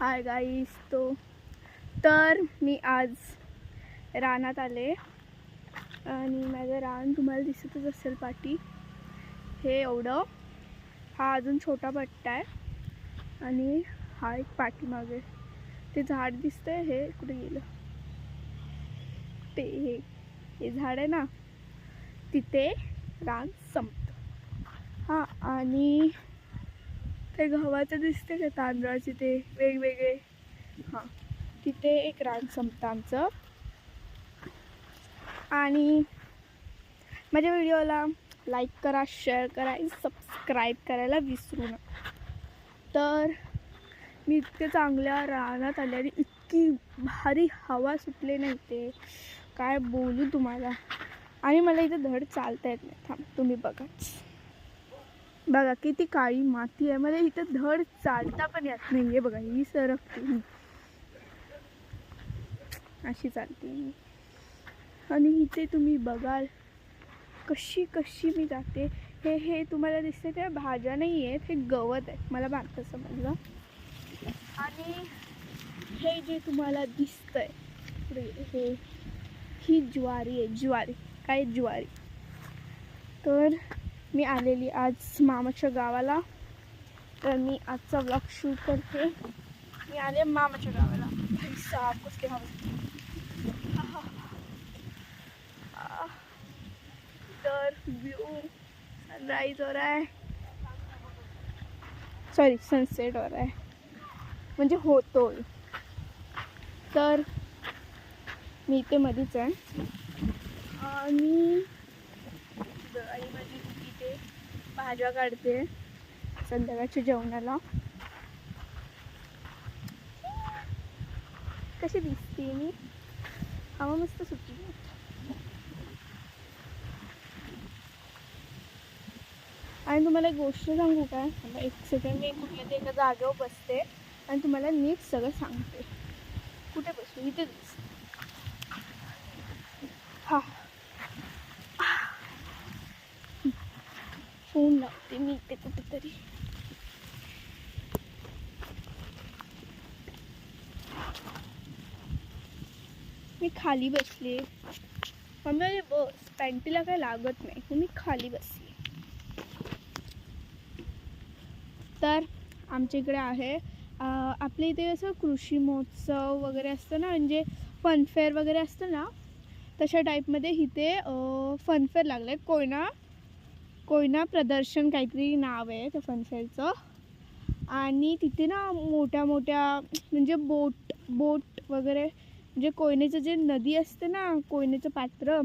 Hi guys. तर मी आज रानात आले आणि माझं रान तुम्हाला दिसतच असेल पाठी. हे एवढं, हा अजून छोटा पट्टा आहे आणि हा एक पाठीमागे ते झाड दिसतंय. हे कुठे गेलं ते? हे झाड आहे ना, तिथे रान संपतं. हां, आणि ते गव्हाचं दिसते का, तांदळाचे ते वेगवेगळे, हां तिथे एक रान संपतं आमचं. आणि माझ्या व्हिडिओला लाईक करा, शेअर करा आणि सबस्क्राईब करायला विसरू नका. तर मी इतके चांगल्या रानात आले आणि इतकी भारी हवा सुटले नाही, ते काय बोलू तुम्हाला. आणि मला इथं धड चालता येत नाही. थांब, तुम्ही बघा किती काळी माती आहे. मला इथं धड चालता पण येत नाही आहे. बघा, ही सरकते, मी अशी चालते मी. आणि इथे तुम्ही बघाल कशी कशी मी जाते. हे तुम्हाला दिसते त्या भाज्या नाही आहेत, हे गवत आहे, मला बांधतं समजलं. आणि हे जे तुम्हाला दिसतंय हे, ही ज्वारी आहे. ज्वारी. तर मी आलेली आज मामाच्या गावाला. तर मी आजचा व्लॉग शूट करते. मी आले मामाच्या गावाला. साफ कसली हवा. तर व्यू सनराइज हो रहा है, सॉरी सनसेट हो रहा है, म्हणजे होतोय. तर मी इथे मध्येच आहे आणि माझी इथे भाज्या काढते संध्याकाळच्या जेवणाला. कशी दिसते मी? हवा मस्त सुटली. आणि तुम्हाला एक गोष्ट सांगू काय? एक सेकंड, मी कुठल्या तरी एका जागेवर बसते आणि तुम्हाला नीट सगळं सांगते. कुठे बसू? इथे हा फोन लावते मी इथे कुठेतरी. मी खाली बसले. मम्मी बस, पॅन्टीला काही लागत नाही, मी खाली बसले. तर आमच्या इकडे आहे आपल्या इथे असं कृषी महोत्सव वगैरे असतं ना, म्हणजे फनफेअर वगैरे असतं ना, तशा टाईपमध्ये इथे फनफेअर लागलं आहे. कोयना प्रदर्शन काहीतरी नाव आहे त्या फनफेअरचं. आणि तिथे ना मोठ्या म्हणजे बोट वगैरे, म्हणजे कोयनेचं जे नदी असते ना, कोयनेचं पात्र,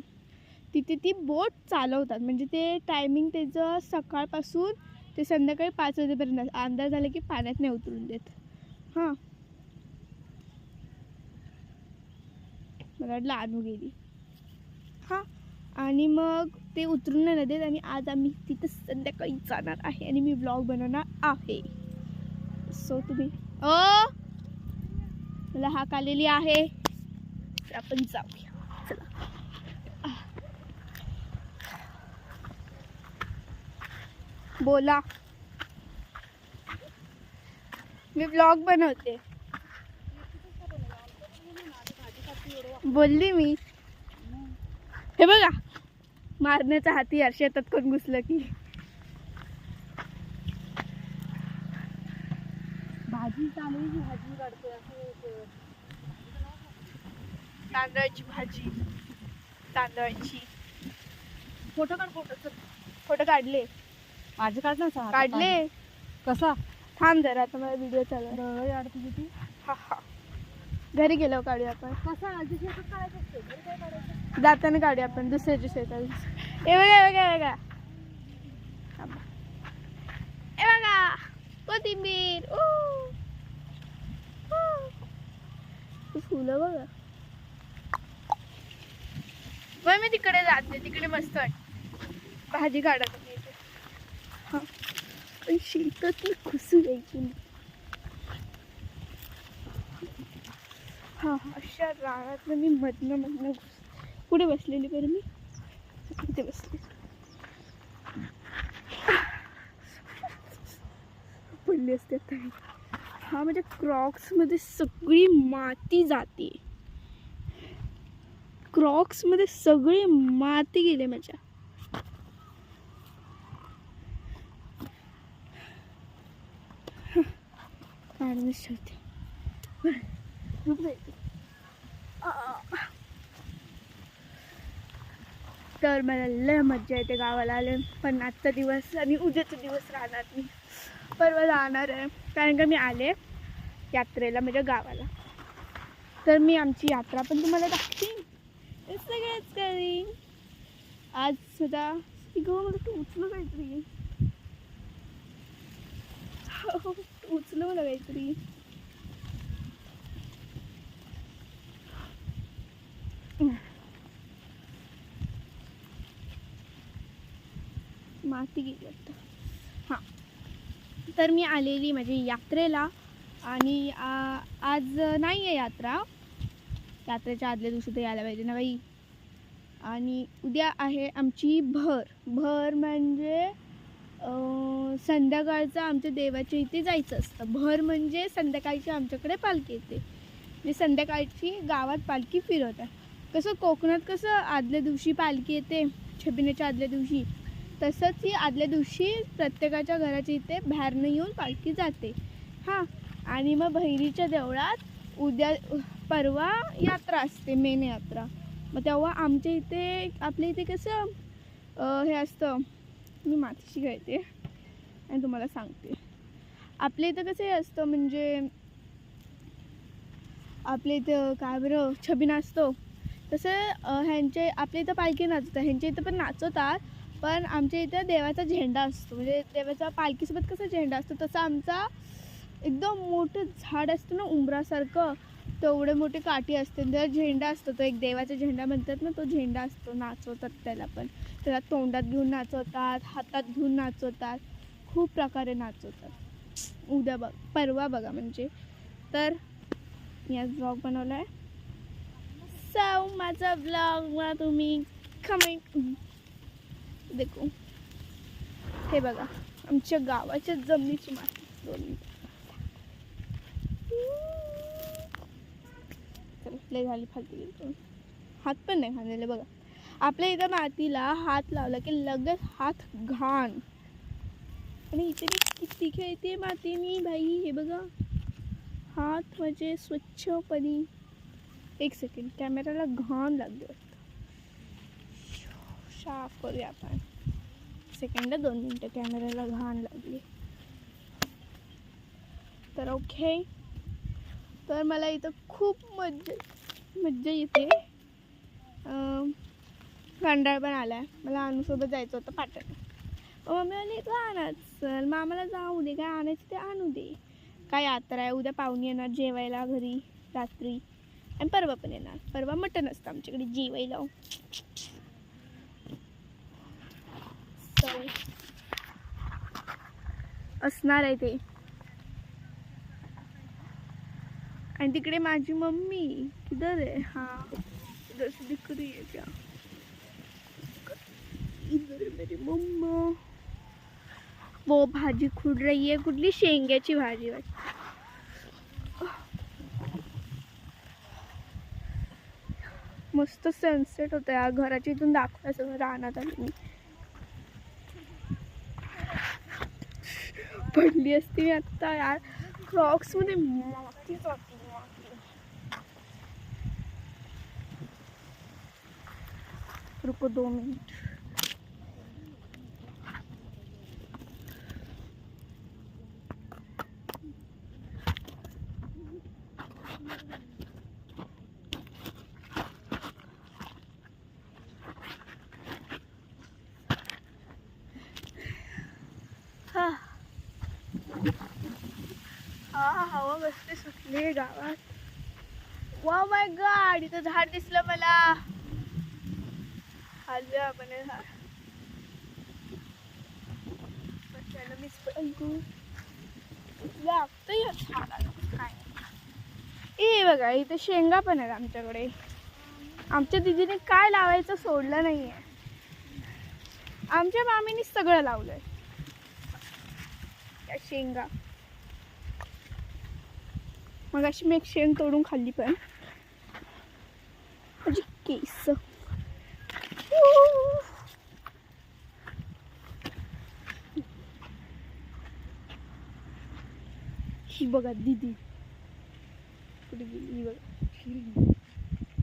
तिथे ती बोट चालवतात. म्हणजे ते टायमिंग त्याचं सकाळपासून ते संध्याकाळी 5 वाजेपर्यंत. अंदाज झाला की पाण्यात नाही उतरून देत. हां, मला वाटलं आणू गेली. हां, आणि मग ते उतरून नाही देत. आणि आज आम्ही तिथं संध्याकाळी जाणार आहे आणि मी व्लॉग बनवणार आहे. सो तुम्ही मला हाक आलेली आहे, तर आपण जाऊया. चला. बोला, मी व्लॉग बनवते. बोलली मी. हे बघा, मारण्याचा हाती शेतात कोण घुसलं की. भाजी काढते. तांदळाची फोटो काढले. माझे काढ ना. काढले. कसा? थांब जरा, आता मला व्हिडिओ चालू आहे. हा, घरी गेलो काढूया आपण. कसा शेतात काढायचं असते, घरी काय काढायचं? जाताना काढूया आपण दुसऱ्याच्या शेतात. हे बघा कोथिंबीर. फुलं बघा. मग मी तिकडे जाते, तिकडे मस्त भाजी काढत होती. हा, पण शेतात घुसू यायची. हा, अशा रानातनं मी मधनं कुठे बसलेली बरं? मी इथे बसले. पडली असते. हा म्हणजे क्रॉक्समध्ये सगळी माती जाते. क्रॉक्समध्ये सगळी माती गेली माझ्या. काढूनच ठेवते. तर मला लय मज्जा येते गावाला आले. पण आजचा दिवस आणि उद्याचा दिवस राहणार मी. परवा जाणार आहे कारण का मी आले यात्रेला म्हणजे गावाला. तर मी आमची यात्रा पण तुम्हाला दाखवीन. हे सगळंच करीन. आज सुद्धा मला तू उचलू काहीतरी. उचलू मला काहीतरी. माती गेली वाटतं. हां, तर मी आलेली माझी यात्रेला आणि आज नाही आहे यात्रा. यात्रेच्या आदल्या दिवशी तर यायला पाहिजे ना बाई. आणि उद्या आहे आमची भर म्हणजे संध्याकाळचं आमच्या देवाच्या इथे जायचं असतं. भर म्हणजे संध्याकाळची आमच्याकडे पालखी येते. म्हणजे संध्याकाळची गावात पालखी फिरत आहे. कसं कोकणात कसं आदल्या दिवशी पालखी येते, छबिनेच्या आदल्या दिवशी, तसंच ही आदल्या दिवशी प्रत्येकाच्या घराच्या इथे बाहेरनं येऊन पालखी जाते. हां, आणि मग बहिरीच्या देवळात उद्या परवा यात्रा असते, मेन यात्रा. मग तेव्हा आमच्या इथे आपल्या इथे कसं हे असतं. मी मातीशी खेळते आणि तुम्हाला सांगते. आपल्या इथं कसं हे असतं म्हणजे आपल्या इथं काय बरं छबिना असतो तसं ह्यांचे आपल्या इथं पालखी नाचतात. ह्यांच्या इथं पण नाचवतात. पण आमच्या इथं देवाचा झेंडा असतो. म्हणजे देवाचा पालखीसोबत कसा झेंडा असतो तसा आमचा एकदम मोठं झाड असतं ना उंबरासारखं. तेवढे मोठे काठी असते. त्याला झेंडा असतो. तो एक देवाचा झेंडा म्हणतात ना, तो झेंडा असतो. नाचवतात त्याला पण. त्याला तोंडात घेऊन नाचवतात, हातात घेऊन नाचवतात. खूप प्रकारे नाचवतात. उद्या परवा बघा म्हणजे. तर मी आज ब्लॉग बनवला आहे. सो माझा ब्लॉग मला तुम्ही कमेंट देखो. हे बघा आमच्या गावाच्या जमिनीची माती. 2 मिनिट. लय झाली फालतू गेली. हात पण नाही खाल्लेले बघा. आपल्या इथं मातीला हात लावला की लगेच हात घाण. आणि इथे किती खेळते मातीनी बाई. हे बघा हात म्हणजे स्वच्छपणी. 1 सेकंड, कॅमेराला घाण लागली वाटतं. साफ करूया आपण. सेकंड 2 मिनटं. कॅमेराला घाण लागली तर ओके. तर मला इथं खूप मज्जा येते. कंटाळ पण आला आहे. मला अनुसोबत जायचं होतं पाटण. मम्मी म्हणे तू आणच चल. मग आम्हाला जाऊ दे, काय आणायचं ते आणू दे. काय यात्रा आहे. उद्या पाहुणे येणार जेवायला घरी रात्री. आणि परवा पण येणार. परवा मटण असतं आमच्याकडे जेवायला. असणार आहे ते. आणि तिकडे माझी मम्मी किधर है. हाँ इधर से दिख रही है क्या. इधर है मेरी मम्मा. वो भाजी खुड रही है. कुठली शेंग्याची भाजी वाटते. मस्त सनसेट होतं यार. घराच्या इथून दाखवलं सगळं रानात आली मी. पडली असती मी आत्ता यार. क्रॉक्स मध्ये माती जाते. रुको 2 मिनिट. हवा मस्त सुटली गावात. वा माय गॉड, इथं झाड दिसलं मला. हलव्या आपण झाड. लागतंय झाडाला काय. ए बघा इथे शेंगा पण आहेत आमच्याकडे. आमच्या दीदीने काय लावायचं सोडलं नाहीये. आमच्या मामीने सगळं लावलंय. त्या शेंगा मग अशी मी एक शेंग तोडून खाल्ली पण माझी केस. ही बघा दीदी कुठे गेली, ही बघा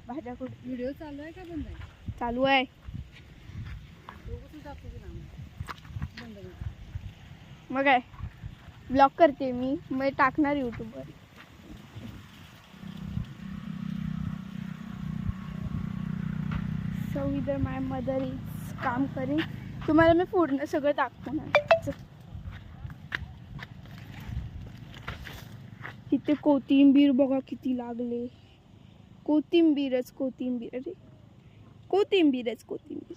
भाज्या कुठे. व्हिडिओ चालू आहे का बंद आहे? चालू आहे. दोघं जातो की नाही? बंद आहे. मग काय ब्लॉग करते मी, मग टाकणार यूट्यूबवर. सो इधर माय मदर इज काम करेन. तुम्हाला मी पूर्ण सगळं दाखवणार. इथे कोथिंबीर बघा किती लागले. कोथिंबीरच कोथिंबीर, अरे कोथिंबीरच कोथिंबीर.